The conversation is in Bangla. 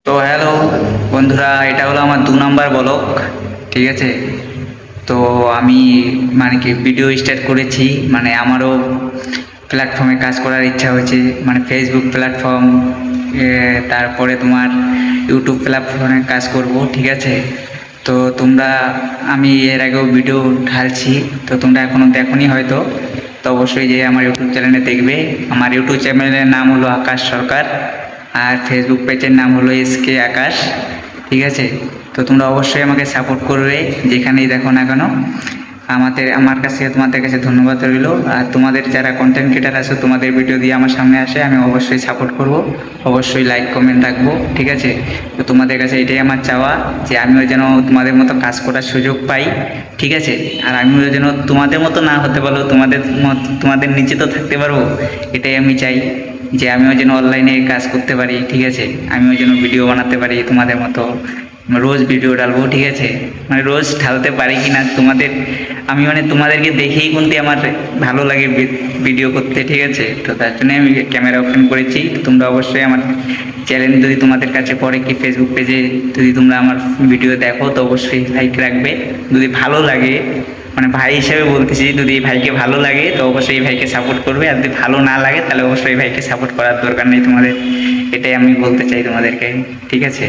তো হ্যালো বন্ধুরা, এটা হলো আমার 2 নাম্বার ব্লগ। ঠিক আছে। তো আমি মানে কি ভিডিও স্টার্ট করেছি, মানে আমারও প্ল্যাটফর্মে কাজ করার ইচ্ছা হয়েছে, মানে ফেসবুক প্ল্যাটফর্ম, তারপরে তোমার ইউটিউব প্ল্যাটফর্মে কাজ করব। ঠিক আছে। তো তোমরা, আমি এর আগেও ভিডিও ঢালছি, তো তোমরা এখনও দেখোনি হয়তো। তো অবশ্যই যে আমার ইউটিউব চ্যানেলে দেখবে। আমার ইউটিউব চ্যানেলের নাম হলো আকাশ সরকার, আর ফেসবুক পেজের নাম হলো এসকে আকাশ। ঠিক আছে। তো তোমরা অবশ্যই আমাকে সাপোর্ট করবে যেখানেই দেখো না কেন। তোমাদের কাছে ধন্যবাদ রইল। আর তোমাদের যারা কন্টেন্ট ক্রিয়েটার আছে, তোমাদের ভিডিও দিয়ে আমার সামনে আসে, আমি অবশ্যই সাপোর্ট করব, অবশ্যই লাইক কমেন্ট রাখবো। ঠিক আছে। তো তোমাদের কাছে এটাই আমার চাওয়া, যে আমিও যেন তোমাদের মতো কাজ করার সুযোগ পাই। ঠিক আছে। আর আমিও যেন তোমাদের মতো না হতে পারলেও তোমাদের নিচে তো থাকতে পারবো, এটাই আমি চাই। যে আমিও যেন অনলাইনে কাজ করতে পারি। ঠিক আছে। আমিও যেন ভিডিও বানাতে পারি তোমাদের মতো, রোজ ভিডিও ডালবো। ঠিক আছে। মানে রোজ ঢালতে পারি কি না তোমাদের, আমি মানে তোমাদেরকে দেখেই কিন্তু আমার ভালো লাগে ভিডিও করতে। ঠিক আছে। তো তার জন্য আমি ক্যামেরা ওপেন করেছি। তোমরা অবশ্যই আমার চ্যানেল যদি তোমাদের কাছে পড়ে কি ফেসবুক পেজে যদি তোমরা আমার ভিডিও দেখো, তো অবশ্যই লাইক রাখবে যদি ভালো লাগে। মানে ভাই হিসেবে বলতেছি, যদি এই ভাইকে ভালো লাগে তো অবশ্যই এই ভাইকে সাপোর্ট করবে, আর যদি ভালো না লাগে তাহলে অবশ্যই এই ভাইকে সাপোর্ট করার দরকার নেই তোমাদের। এটাই আমি বলতে চাই তোমাদেরকে। ঠিক আছে।